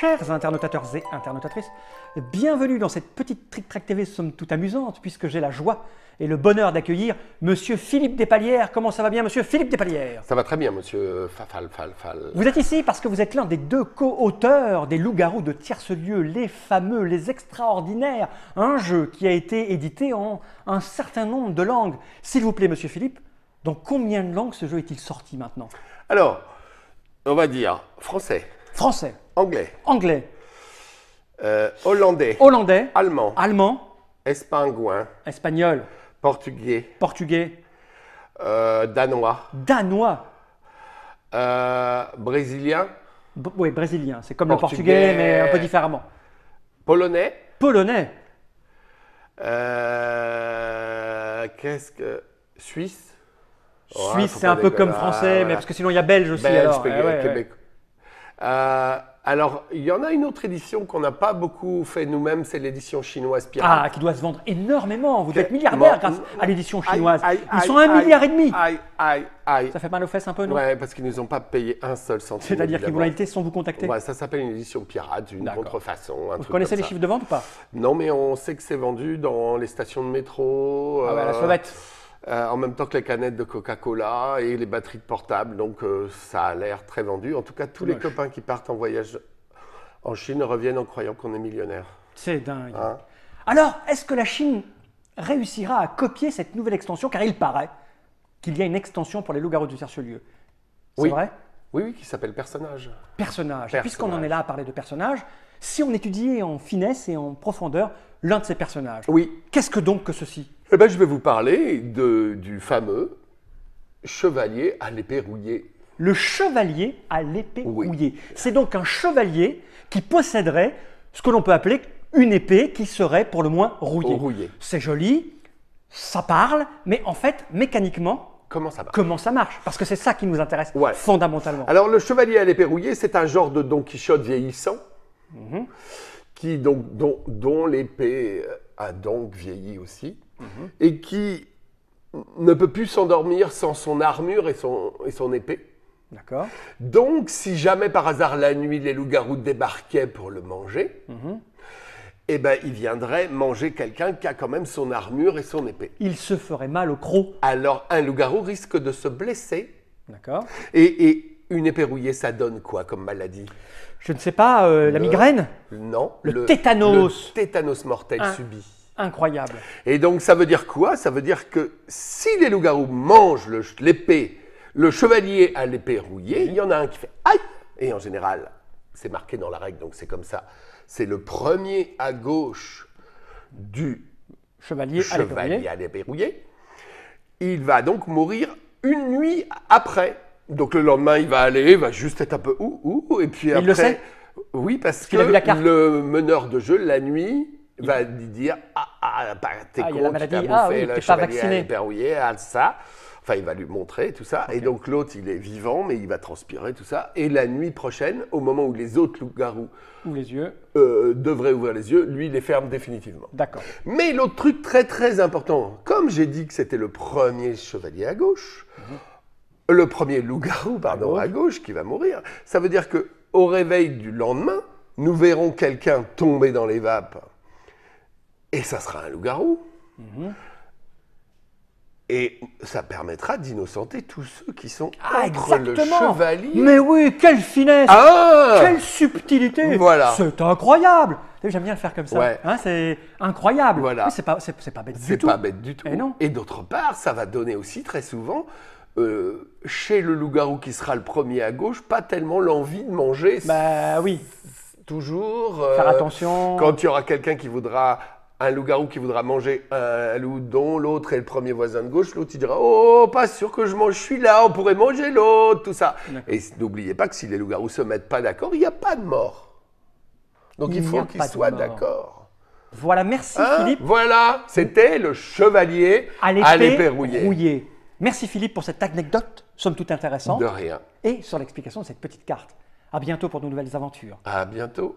Chers internautateurs et internautatrices, bienvenue dans cette petite Trick Track TV somme toute amusante puisque j'ai la joie et le bonheur d'accueillir Monsieur Philippe Despalières. Comment ça va bien, Monsieur Philippe Despalières? Ça va très bien, Monsieur Fal. Vous êtes ici parce que vous êtes l'un des deux co-auteurs des Loups-garous de Tierce-Lieu, les fameux, les extraordinaires, un jeu qui a été édité en un certain nombre de langues. S'il vous plaît, Monsieur Philippe, dans combien de langues ce jeu est-il sorti maintenant? Alors, on va dire français, Français, anglais, anglais, hollandais, hollandais, allemand, allemand, espagnol, espagnol, portugais, portugais, danois, danois, brésilien, oui, brésilien, c'est comme Portugais, le portugais mais un peu différemment. polonais, Polonais, qu'est-ce que... Suisse. Ouais, suisse, faut c'est pas un peu comme déconner, français, voilà. mais parce que sinon il y a belge aussi. Belge, alors. Ouais. Québec. Alors, il y en a une autre édition qu'on n'a pas beaucoup fait nous-mêmes, c'est l'édition chinoise pirate. Ah, qui doit se vendre énormément. Vous êtes milliardaire grâce à l'édition chinoise. Aïe, Ils sont à 1,5 milliard. Aïe. Ça fait mal aux fesses un peu, non? Ouais, parce qu'ils ne nous ont pas payé un seul centime. C'est-à-dire qu'ils vous l'ont évidemment. été sans vous contacter. Ouais, ça s'appelle une édition pirate, une D'accord. contrefaçon, un Vous truc connaissez comme les ça. chiffres de vente ou pas? Non, mais on sait que c'est vendu dans les stations de métro. Ah ouais, la sauvette. En même temps que les canettes de Coca-Cola et les batteries de portable, donc ça a l'air très vendu. En tout cas, tous les Moche. copains qui partent en voyage en Chine reviennent en croyant qu'on est millionnaire. C'est dingue. Hein. Alors, est-ce que la Chine réussira à copier cette nouvelle extension? Car il paraît qu'il y a une extension pour les loups-garous de Tierce-Lieu. C'est Oui. vrai? Oui, qui s'appelle Personnage. Personnage. Et puisqu'on en est là à parler de personnages, si on étudiait en finesse et en profondeur l'un de ces personnages, Oui. qu'est-ce que donc que ceci? Eh ben, je vais vous parler du fameux chevalier à l'épée rouillée. Le chevalier à l'épée Oui. rouillée. C'est donc un chevalier qui posséderait ce que l'on peut appeler une épée qui serait pour le moins rouillée. Rouillée. C'est joli, ça parle, mais en fait, mécaniquement, Comment ça marche? comment ça marche? Parce que c'est ça qui nous intéresse Ouais. fondamentalement. Alors, le chevalier à l'épée rouillée, c'est un genre de Don Quichotte vieillissant, qui, dont l'épée a donc vieilli aussi, et qui ne peut plus s'endormir sans son armure et son épée. D'accord. Donc, si jamais par hasard la nuit, les loups-garous débarquaient pour le manger, eh ben, il viendrait manger quelqu'un qui a quand même son armure et son épée. Il se ferait mal au croc. Alors, un loup-garou risque de se blesser. D'accord. Et une épée rouillée, ça donne quoi comme maladie? Je ne sais pas, la migraine? Non. Le tétanos. Le tétanos mortel subi. Incroyable. Et donc, ça veut dire quoi? Ça veut dire que si les loups-garous mangent l'épée, le chevalier à l'épée rouillée, il y en a un qui fait aïe. Et en général, c'est marqué dans la règle, donc c'est comme ça. C'est le premier à gauche du Chevalier à l'épée rouillée. à l'épée rouillée. Il va donc mourir une nuit après. Donc le lendemain, il va juste être un peu et puis après. Il le sait? Oui, parce qu'il a vu la carte. que le meneur de jeu, la nuit, va lui dire t'es il y a la con, tu maladie. t'as Oui, bouffé le t'es pas chevalier à vacciné. l'épée rouillée, ça. Enfin, il va lui montrer tout ça. Et donc l'autre, il est vivant, mais il va transpirer tout ça. Et la nuit prochaine, au moment où les autres loups-garous Ou les yeux. devraient ouvrir les yeux, lui, il les ferme définitivement. D'accord. Mais l'autre truc très très important, comme j'ai dit que c'était le premier chevalier à gauche, le premier loup-garou, à gauche, qui va mourir, ça veut dire que au réveil du lendemain, nous verrons quelqu'un tomber dans les vapes, et ça sera un loup-garou. Et ça permettra d'innocenter tous ceux qui sont entre le chevalier. Mais oui, quelle finesse! Ah! Quelle subtilité! Voilà. C'est incroyable! J'aime bien le faire comme ça. Ouais. Hein, c'est incroyable. Voilà. Mais c'est pas bête du C'est tout. pas bête du tout. Et non. Et d'autre part, ça va donner aussi très souvent, chez le loup-garou qui sera le premier à gauche, pas tellement l'envie de manger. Bah oui. Toujours. Faire attention. Quand il y aura quelqu'un qui voudra. Un loup-garou qui voudra manger un loup dont l'autre est le premier voisin de gauche, l'autre il dira « Oh, pas sûr que je mange celui-là, on pourrait manger l'autre », tout ça. Et n'oubliez pas que si les loups-garous ne se mettent pas d'accord, il n'y a pas de mort. Donc il faut qu'ils soient d'accord. Voilà, merci Philippe. Voilà, c'était le chevalier à l'épée rouillée. Merci Philippe pour cette anecdote, somme toute intéressante. De rien. Et sur l'explication de cette petite carte. À bientôt pour de nouvelles aventures. À bientôt.